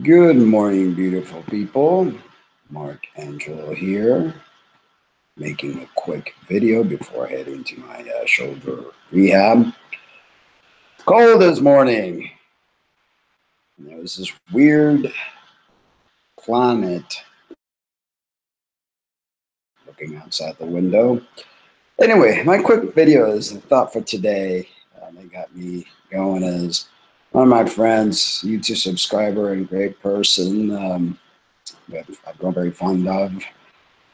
Good morning, beautiful people. Mark Angelo here, making a quick video before I head into my shoulder rehab. Cold this morning. There's this weird planet looking outside the window. Anyway, my quick video is the thought for today. That got me going as one of my friends, YouTube subscriber and great person that I've grown very fond of.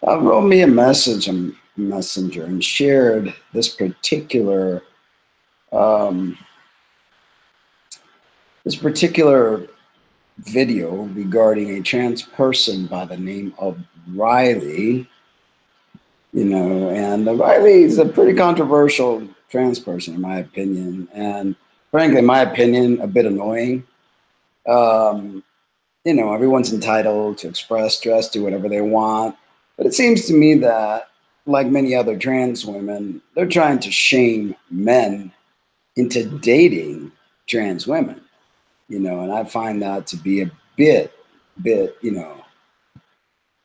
Wrote me a message on Messenger and shared this particular um, video regarding a trans person by the name of Riley. And Riley is a pretty controversial trans person, in my opinion, and frankly, in my opinion, a bit annoying. Everyone's entitled to express, dress, do whatever they want. But it seems to me that, like many other trans women, they're trying to shame men into dating trans women, and I find that to be a bit, bit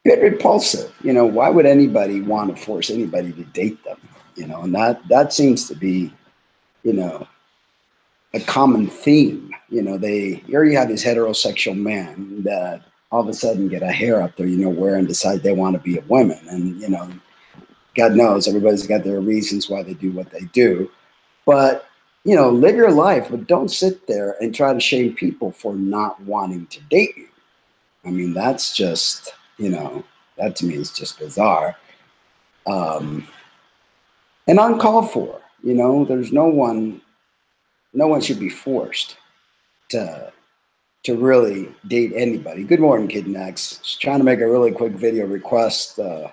repulsive. Why would anybody want to force anybody to date them? And that seems to be, a common theme. Here you have these heterosexual men that all of a sudden get a hair up there, where and decide they want to be a woman. And, God knows everybody's got their reasons why they do what they do. But, live your life, but don't sit there and try to shame people for not wanting to date you. I mean, that's just, that to me is just bizarre. And uncalled for. There's no one should be forced to really date anybody. Good morning, Kid Next. Just trying to make a really quick video request that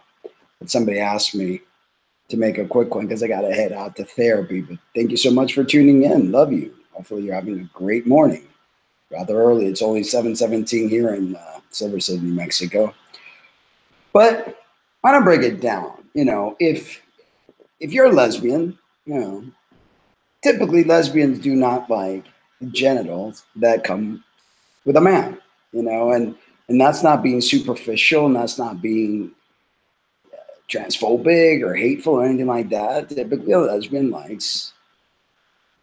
somebody asked me to make a quick one because I got to head out to therapy. But thank you so much for tuning in. Love you. Hopefully you're having a great morning. Rather early. It's only 7:17 here in Silver City, New Mexico. But why don't break it down? If you're a lesbian, typically lesbians do not like genitals that come with a man, and that's not being superficial, and that's not being transphobic or hateful or anything like that. Typically, a lesbian likes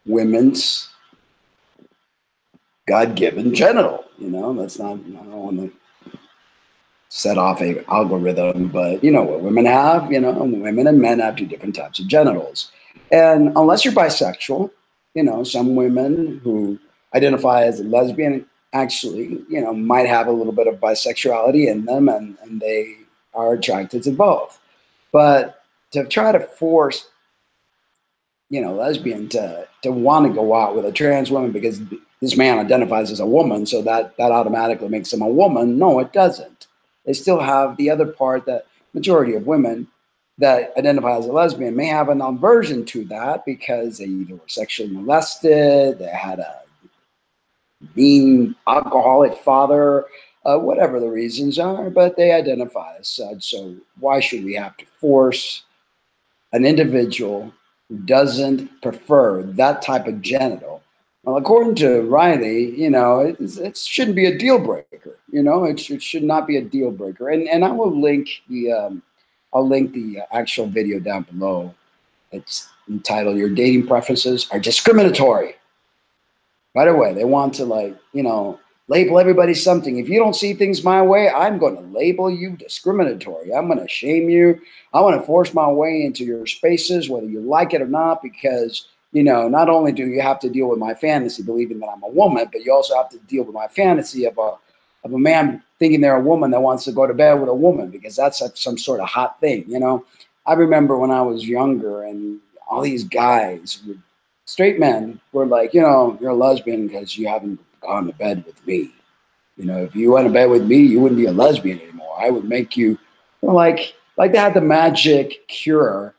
women's God-given genital. That's not. I don't want to set off a algorithm, but what women have. Women and men have two different types of genitals, and unless you're bisexual, some women who identify as a lesbian actually, might have a little bit of bisexuality in them, and they are attracted to both. But to try to force, lesbian to want to go out with a trans woman because this man identifies as a woman, so that automatically makes him a woman. No, it doesn't. They still have the other part that majority of women that identify as a lesbian may have an aversion to that because they either were sexually molested, they had a mean alcoholic father, whatever the reasons are, but they identify as such. So why should we have to force an individual who doesn't prefer that type of genital? Well, according to Riley, it shouldn't be a deal breaker. It should not be a deal breaker. And I will link the actual video down below. It's entitled "Your Dating Preferences Are Discriminatory." Right away, they want to label everybody something. If you don't see things my way, I'm going to label you discriminatory. I'm going to shame you. I want to force my way into your spaces, whether you like it or not, because, not only do you have to deal with my fantasy, believing that I'm a woman, but you also have to deal with my fantasy of a man thinking they're a woman that wants to go to bed with a woman, because that's some sort of hot thing. I remember when I was younger and all these guys would, straight men were like, you're a lesbian because you haven't gone to bed with me. If you went to bed with me, you wouldn't be a lesbian anymore. I would make you, like they had the magic cure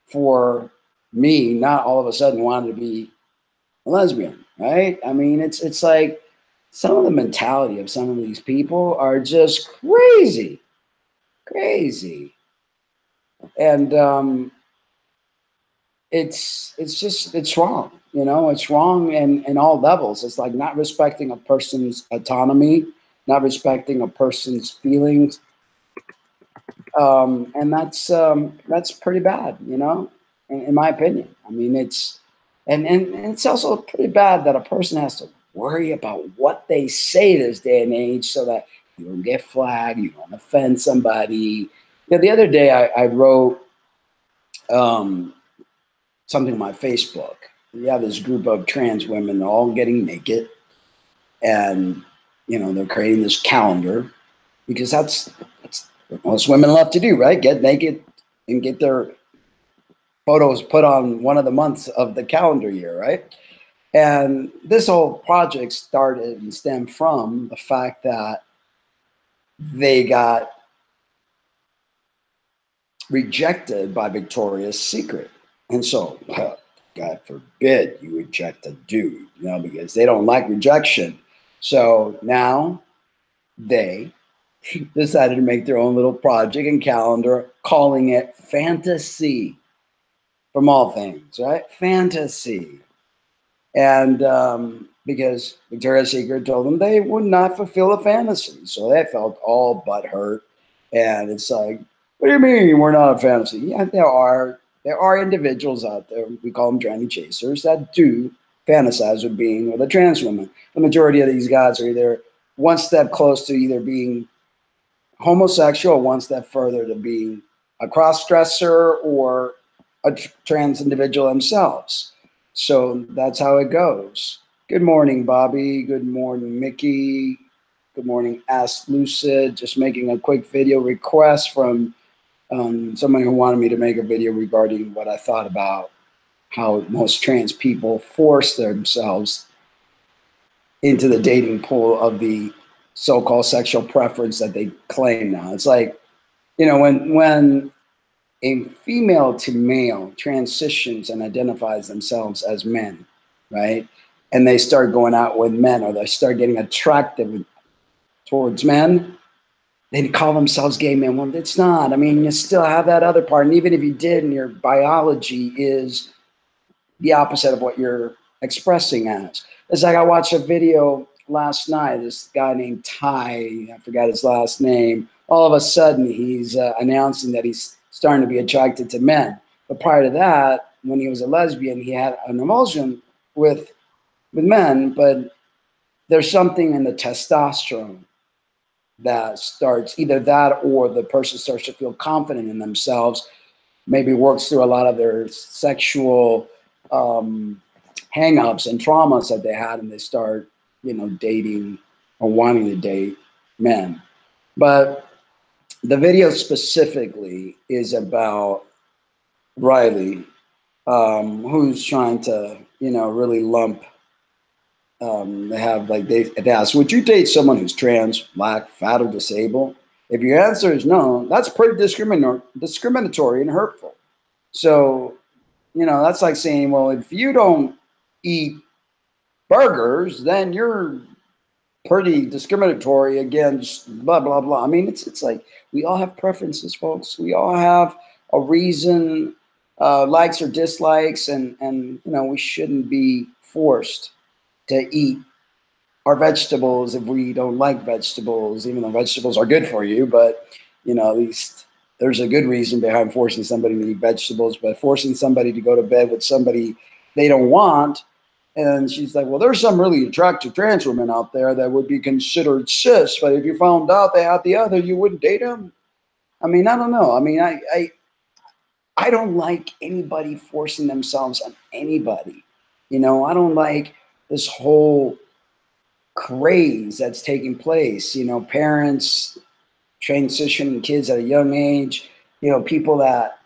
for me not all of a sudden wanting to be a lesbian, right? I mean, it's like some of the mentality of some of these people are just crazy. And it's wrong. It's wrong in all levels. It's like not respecting a person's autonomy. not respecting a person's feelings. And that's pretty bad, you know, in my opinion. I mean, and it's also pretty bad that a person has to worry about what they say this day and age so that you don't get flagged, you don't offend somebody. You know, the other day I wrote um, something on my Facebook. You have this group of trans women all getting naked, and you know they're creating this calendar because that's what most women love to do, right? Get naked and get their photos put on one of the months of the calendar year, right? And this whole project started and stemmed from the fact that they got rejected by Victoria's Secret. And so, God forbid you reject a dude, you know, because they don't like rejection. So now they decided to make their own little project and calendar, calling it Fantasy, from all things, right? Fantasy. And because Victoria's Secret told them they would not fulfill a fantasy. So they felt all butthurt. And it's like, what do you mean we're not a fantasy? Yeah, there are individuals out there, we call them tranny chasers, that do fantasize with being with a trans woman. The majority of these guys are either one step close to either being homosexual, one step further to being a cross-dresser or a trans individual themselves. So that's how it goes. Good morning, Bobby. Good morning, Mickey. Good morning, Ask Lucid. Just making a quick video request from someone who wanted me to make a video regarding what I thought about how most trans people force themselves into the dating pool of the so-called sexual preference that they claim now. It's like, you know, when a female to male transitions and identifies themselves as men, right? And they start going out with men, or they start getting attractive towards men, they call themselves gay men. Well, it's not. I mean, you still have that other part. And even if you did, and your biology is the opposite of what you're expressing as. It's like I watched a video last night, this guy named Ty, I forgot his last name. All of a sudden, he's announcing that he's starting to be attracted to men. But prior to that, when he was a lesbian, he had an emulsion with men, but there's something in the testosterone that starts, either that or the person starts to feel confident in themselves, maybe works through a lot of their sexual hang-ups and traumas that they had, and they start, you know, dating or wanting to date men. But the video specifically is about Riley, who's trying to, you know, really lump. They have like they ask, would you date someone who's trans, black, fat, or disabled? If your answer is no, that's pretty discriminatory and hurtful. So, you know, that's like saying, well, if you don't eat burgers, then you're pretty discriminatory against blah, blah, blah. I mean, it's like we all have preferences, folks. We all have a reason, likes or dislikes, and you know, we shouldn't be forced to eat our vegetables if we don't like vegetables, even though vegetables are good for you. But, you know, at least there's a good reason behind forcing somebody to eat vegetables, but forcing somebody to go to bed with somebody they don't want. And she's like, well, there's some really attractive trans women out there that would be considered cis, but if you found out they had the other, you wouldn't date them. I mean, I don't know. I mean, I don't like anybody forcing themselves on anybody. You know, I don't like this whole craze that's taking place, you know, parents transitioning kids at a young age, you know, people that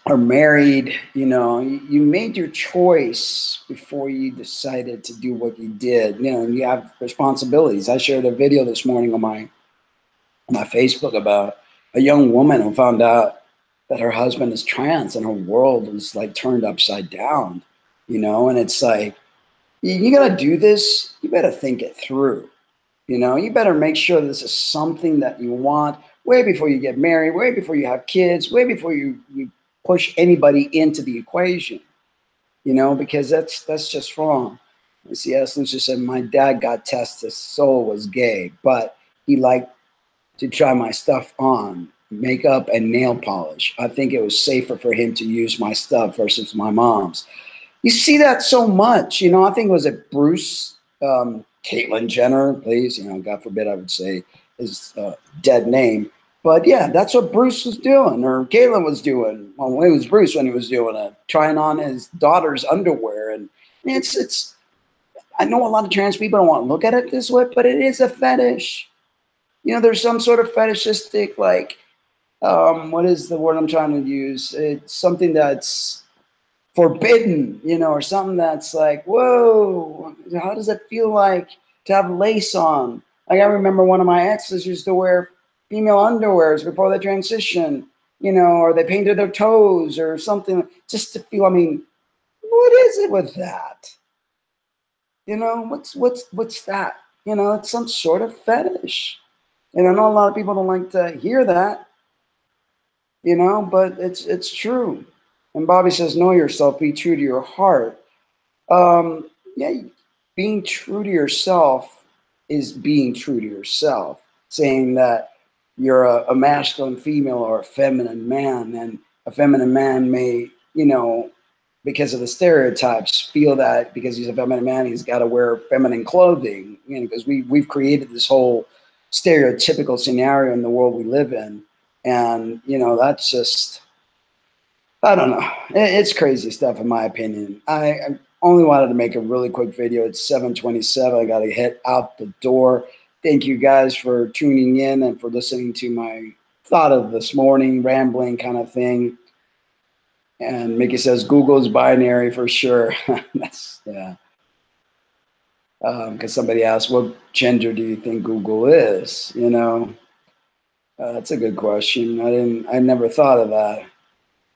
are married, you know, you made your choice before you decided to do what you did, you know, and you have responsibilities. I shared a video this morning on my Facebook about a young woman who found out that her husband is trans and her world is like turned upside down, you know, and it's like, you got to do this, you better think it through. You know, you better make sure this is something that you want way before you get married, way before you have kids, way before you push anybody into the equation, you know, because that's just wrong. CS Lucia said, my dad got tested, soul was gay, but he liked to try my stuff on, makeup and nail polish. I think it was safer for him to use my stuff versus my mom's. You see that so much, you know. I think, was it Bruce, Caitlyn Jenner, please, you know, God forbid I would say his dead name. But yeah, that's what Bruce was doing, or Caitlyn was doing. Well, it was Bruce when he was doing it, trying on his daughter's underwear. And it's, I know a lot of trans people don't want to look at it this way, but it is a fetish. You know, there's some sort of fetishistic, like, what is the word I'm trying to use? It's something that's forbidden, you know, or something that's like, whoa, how does it feel like to have lace on? Like, I remember one of my exes used to wear female underwears before they transition, you know, or they painted their toes or something just to feel, I mean, what is it with that? You know, what's that? You know, it's some sort of fetish. And I know a lot of people don't like to hear that, you know, but it's true. And Bobby says, know yourself, be true to your heart. Yeah, being true to yourself is being true to yourself, saying that you're a masculine female or a feminine man, and a feminine man may, you know, because of the stereotypes, feel that because he's a feminine man, he's got to wear feminine clothing, you know, because we've created this whole stereotypical scenario in the world we live in. And, you know, that's just, I don't know. It's crazy stuff, in my opinion. I only wanted to make a really quick video. It's 7:27. I got to head out the door. Thank you guys for tuning in and for listening to my thought of this morning, rambling kind of thing. And Mickey says, Google's binary for sure. That's, yeah. Because somebody asked, what gender do you think Google is? You know, that's a good question. I never thought of that.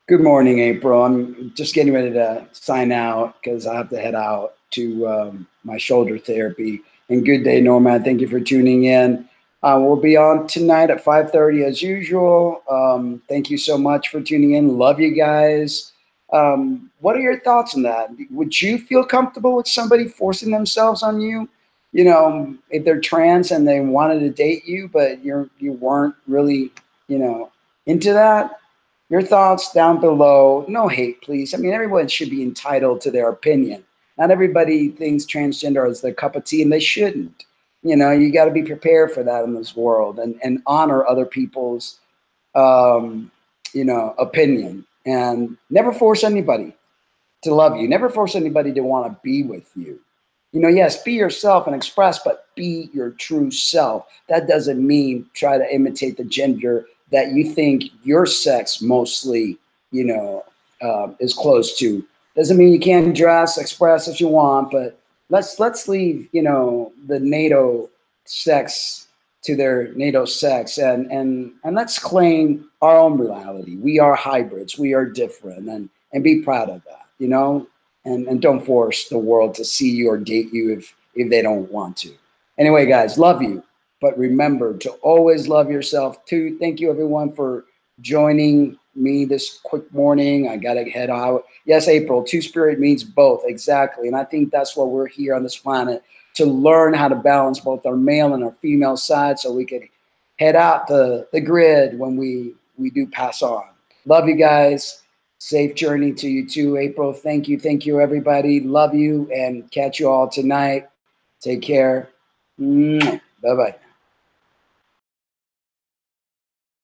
Good morning, April. I'm just getting ready to sign out because I have to head out to my shoulder therapy. And good day, Norman. Thank you for tuning in. We'll be on tonight at 5:30 as usual. Thank you so much for tuning in. Love you guys. What are your thoughts on that? Would you feel comfortable with somebody forcing themselves on you? You know, if they're trans and they wanted to date you, but you weren't really, you know, into that? Your thoughts down below. No hate, please. I mean, everyone should be entitled to their opinion. Not everybody thinks transgender is their cup of tea, and they shouldn't. You know, you got to be prepared for that in this world, and honor other people's, you know, opinion, and never force anybody to love you. Never force anybody to want to be with you. You know, yes, be yourself and express, but be your true self. That doesn't mean try to imitate the gender that you think your sex mostly, you know, is close to. Doesn't mean you can't dress, express if you want, but let's leave, you know, the NATO sex to their NATO sex, and let's claim our own reality. We are hybrids. We are different, and be proud of that, you know, and don't force the world to see you or date you if they don't want to. Anyway, guys, love you. But remember to always love yourself too. Thank you, everyone, for joining me this quick morning. I got to head out. Yes, April, two-spirit means both. Exactly. And I think that's what we're here on this planet, to learn how to balance both our male and our female side so we can head out the grid when we do pass on. Love you guys. Safe journey to you too, April. Thank you. Thank you, everybody. Love you, and catch you all tonight. Take care. Bye-bye.